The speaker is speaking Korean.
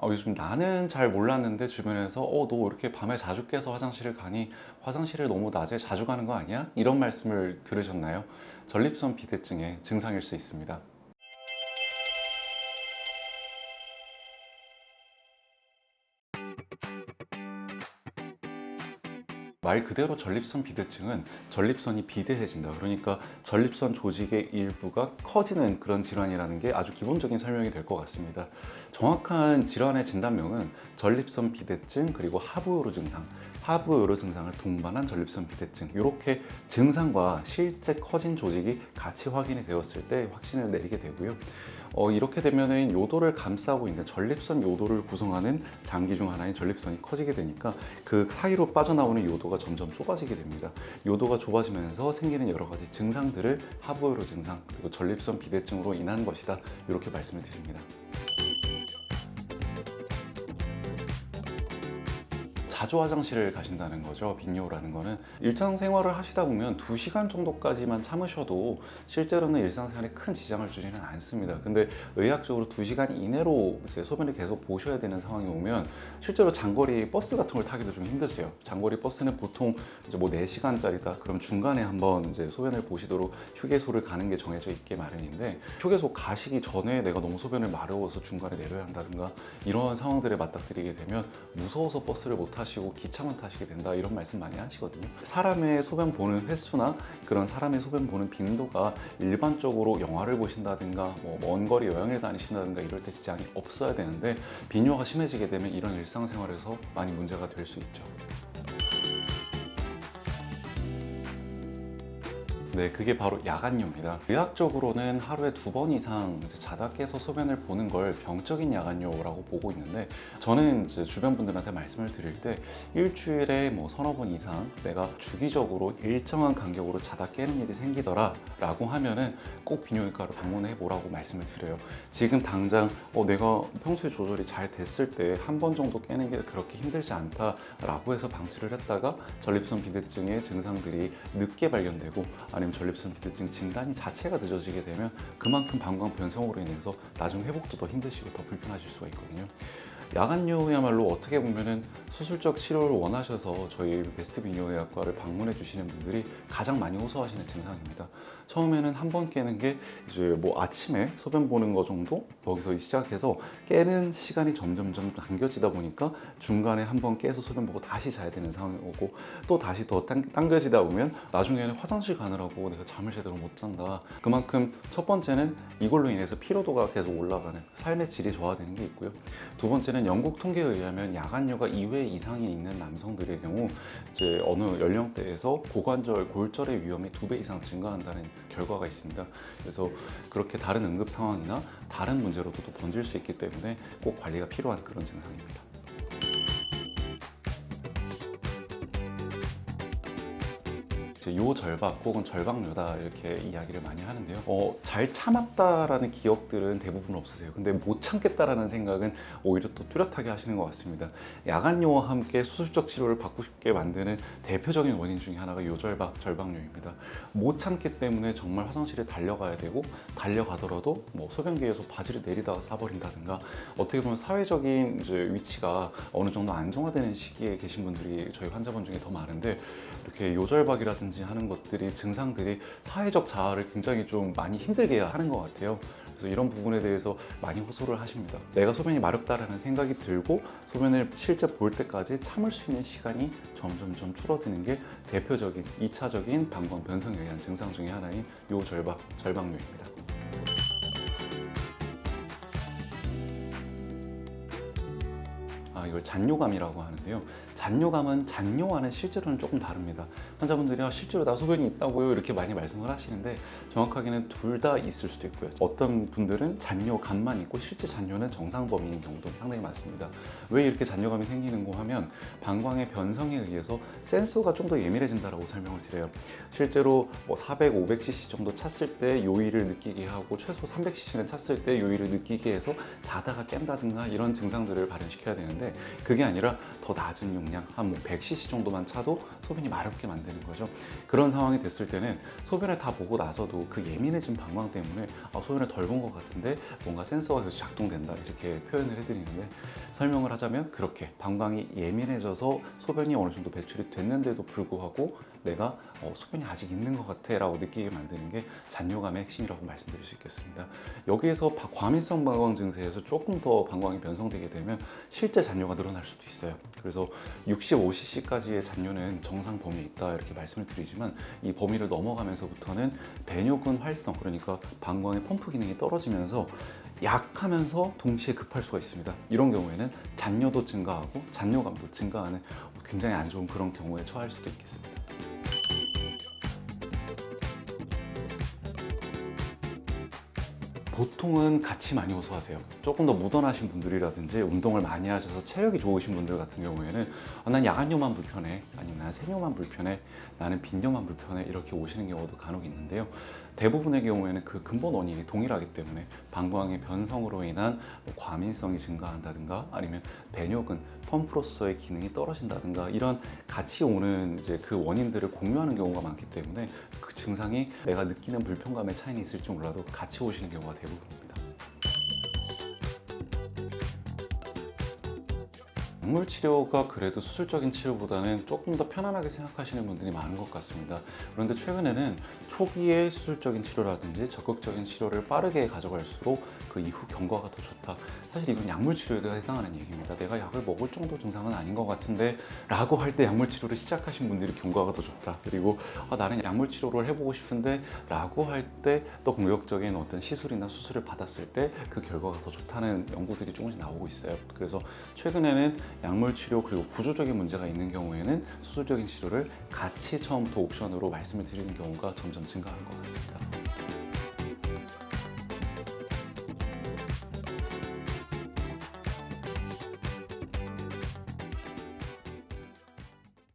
요즘 나는 잘 몰랐는데 주변에서 너 이렇게 밤에 자주 깨서 화장실을 가니 화장실을 너무 낮에 자주 가는 거 아니야? 이런 말씀을 들으셨나요? 전립선 비대증의 증상일 수 있습니다. 말 그대로 전립선 비대증은 전립선이 비대해진다. 그러니까 전립선 조직의 일부가 커지는 그런 질환이라는 게 아주 기본적인 설명이 될 것 같습니다. 정확한 질환의 진단명은 전립선 비대증 그리고 하부요로 증상, 하부요로 증상을 동반한 전립선 비대증, 이렇게 증상과 실제 커진 조직이 같이 확인이 되었을 때 확신을 내리게 되고요. 이렇게 되면은 요도를 감싸고 있는 전립선 요도를 구성하는 장기 중 하나인 전립선이 커지게 되니까 그 사이로 빠져나오는 요도가 점점 좁아지게 됩니다. 요도가 좁아지면서 생기는 여러 가지 증상들을 하부요로 증상 그리고 전립선 비대증으로 인한 것이다, 이렇게 말씀을 드립니다. 자주 화장실을 가신다는 거죠. 빈뇨라는 거는 일상생활을 하시다 보면 2시간 정도까지만 참으셔도 실제로는 일상생활에 큰 지장을 주지는 않습니다. 근데 의학적으로 2시간 이내로 이제 소변을 계속 보셔야 되는 상황이 오면 실제로 장거리 버스 같은 걸 타기도 좀 힘드세요. 장거리 버스는 보통 이제 뭐 4시간짜리다 그럼 중간에 한번 이제 소변을 보시도록 휴게소를 가는 게 정해져 있게 마련인데, 휴게소 가시기 전에 내가 너무 소변을 마려워서 중간에 내려야 한다든가 이런 상황들에 맞닥뜨리게 되면 무서워서 버스를 못 타시고 기차만 타시게 된다, 이런 말씀 많이 하시거든요. 사람의 소변 보는 횟수나 그런 사람의 소변 보는 빈도가 일반적으로 영화를 보신다든가 먼 거리 여행을 다니신다든가 이럴 때 지장이 없어야 되는데, 빈뇨가 심해지게 되면 이런 일상생활에서 많이 문제가 될 수 있죠. 네, 그게 바로 야간뇨입니다. 의학적으로는 하루에 2번 이상 자다 깨서 소변을 보는 걸 병적인 야간뇨라고 보고 있는데, 저는 이제 주변 분들한테 말씀을 드릴 때 일주일에 서너 번 이상 내가 주기적으로 일정한 간격으로 자다 깨는 일이 생기더라 라고 하면은 꼭 비뇨기과를 방문해 보라고 말씀을 드려요. 지금 당장 내가 평소에 조절이 잘 됐을 때 한 번 정도 깨는 게 그렇게 힘들지 않다라고 해서 방치를 했다가 전립선 비대증의 증상들이 늦게 발견되고 아니면 전립선 비대증 진단이 자체가 늦어지게 되면 그만큼 방광 변성으로 인해서 나중 회복도 더 힘드시고 더 불편하실 수가 있거든요. 야간뇨야말로 어떻게 보면은 수술적 치료를 원하셔서 저희 베스트 비뇨의학과를 방문해 주시는 분들이 가장 많이 호소하시는 증상입니다. 처음에는 한 번 깨는 게 이제 아침에 소변 보는 거 정도 거기서 시작해서 깨는 시간이 점점점 당겨지다 보니까 중간에 한 번 깨서 소변 보고 다시 자야 되는 상황이 오고, 또 다시 더 당겨지다 보면 나중에는 화장실 가느라고 내가 잠을 제대로 못 잔다. 그만큼 첫 번째는 이걸로 인해서 피로도가 계속 올라가는 삶의 질이 저하되는 게 있고요. 두 번째는 영국 통계에 의하면 야간뇨가 2회 이상이 있는 남성들의 경우 이제 어느 연령대에서 고관절, 골절의 위험이 2배 이상 증가한다는 결과가 있습니다. 그래서 그렇게 다른 응급 상황이나 다른 문제로도 또 번질 수 있기 때문에 꼭 관리가 필요한 그런 증상입니다. 요절박 혹은 절박뇨다 이렇게 이야기를 많이 하는데요. 잘 참았다라는 기억들은 대부분 없으세요. 근데 못 참겠다라는 생각은 오히려 또 뚜렷하게 하시는 것 같습니다. 야간뇨와 함께 수술적 치료를 받고 싶게 만드는 대표적인 원인 중에 하나가 요절박, 절박뇨입니다. 못 참기 때문에 정말 화장실에 달려가야 되고, 달려가더라도 소변기에서 바지를 내리다가 싸버린다든가, 어떻게 보면 사회적인 이제 위치가 어느 정도 안정화되는 시기에 계신 분들이 저희 환자분 중에 더 많은데, 이렇게 요절박이라든지 하는 것들이 증상들이 사회적 자아를 굉장히 좀 많이 힘들게 하는 것 같아요. 그래서 이런 부분에 대해서 많이 호소를 하십니다. 내가 소변이 마렵다라는 생각이 들고 소변을 실제 볼 때까지 참을 수 있는 시간이 점점점 줄어드는 게 대표적인 2차적인 방광 변성에 의한 증상 중에 하나인 요절박, 절박뇨입니다. 이걸 잔뇨감이라고 하는데요. 잔뇨감은 잔뇨와는 실제로는 조금 다릅니다. 환자분들이 실제로 나 소변이 있다고요? 이렇게 많이 말씀을 하시는데 정확하게는 둘 다 있을 수도 있고요. 어떤 분들은 잔뇨감만 있고 실제 잔뇨는 정상 범위인 경우도 상당히 많습니다. 왜 이렇게 잔뇨감이 생기는가 하면 방광의 변성에 의해서 센서가 좀 더 예민해진다고 설명을 드려요. 실제로 400, 500cc 정도 찼을 때 요의를 느끼게 하고 최소 300cc는 찼을 때 요의를 느끼게 해서 자다가 깬다든가 이런 증상들을 발현시켜야 되는데, 되는데 그게 아니라 더 낮은 용량 한 100cc 정도만 차도 소변이 마렵게 만드는 거죠. 그런 상황이 됐을 때는 소변을 다 보고 나서도 그 예민해진 방광 때문에 소변을 덜 본 것 같은데 뭔가 센서가 계속 작동된다 이렇게 표현을 해드리는데, 설명을 하자면 그렇게 방광이 예민해져서 소변이 어느 정도 배출이 됐는데도 불구하고 내가 소변이 아직 있는 것 같아 라고 느끼게 만드는 게 잔뇨감의 핵심이라고 말씀드릴 수 있겠습니다. 여기에서 과민성 방광 증세에서 조금 더 방광이 변성되게 되면 실제 잔뇨가 늘어날 수도 있어요. 그래서 65cc까지의 잔뇨는 정상 범위에 있다 이렇게 말씀을 드리지만, 이 범위를 넘어가면서부터는 배뇨근 활성, 그러니까 방광의 펌프 기능이 떨어지면서 약하면서 동시에 급할 수가 있습니다. 이런 경우에는 잔뇨도 증가하고 잔뇨감도 증가하는 굉장히 안 좋은 그런 경우에 처할 수도 있겠습니다. 보통은 같이 많이 호소하세요. 조금 더 무던하신 분들이라든지 운동을 많이 하셔서 체력이 좋으신 분들 같은 경우에는 난 야간뇨만 불편해, 아니면 난 세뇨만 불편해, 나는 빈뇨만 불편해 이렇게 오시는 경우도 간혹 있는데요. 대부분의 경우에는 그 근본 원인이 동일하기 때문에 방광의 변성으로 인한 과민성이 증가한다든가 아니면 배뇨근, 펌프로서의 기능이 떨어진다든가 이런 같이 오는 이제 그 원인들을 공유하는 경우가 많기 때문에 그 증상이 내가 느끼는 불편감의 차이는 있을지 몰라도 같이 오시는 경우가 대부분입니다. 약물 치료가 그래도 수술적인 치료보다는 조금 더 편안하게 생각하시는 분들이 많은 것 같습니다. 그런데 최근에는 초기의 수술적인 치료라든지 적극적인 치료를 빠르게 가져갈수록 그 이후 경과가 더 좋다. 사실 이건 약물 치료에 해당하는 얘기입니다. 내가 약을 먹을 정도 증상은 아닌 것 같은데 라고 할 때 약물 치료를 시작하신 분들이 경과가 더 좋다. 그리고 나는 약물 치료를 해보고 싶은데 라고 할 때 또 공격적인 어떤 시술이나 수술을 받았을 때 그 결과가 더 좋다는 연구들이 조금씩 나오고 있어요. 그래서 최근에는 약물 치료 그리고 구조적인 문제가 있는 경우에는 수술적인 치료를 같이 처음부터 옵션으로 말씀을 드리는 경우가 점점 증가하는 것 같습니다.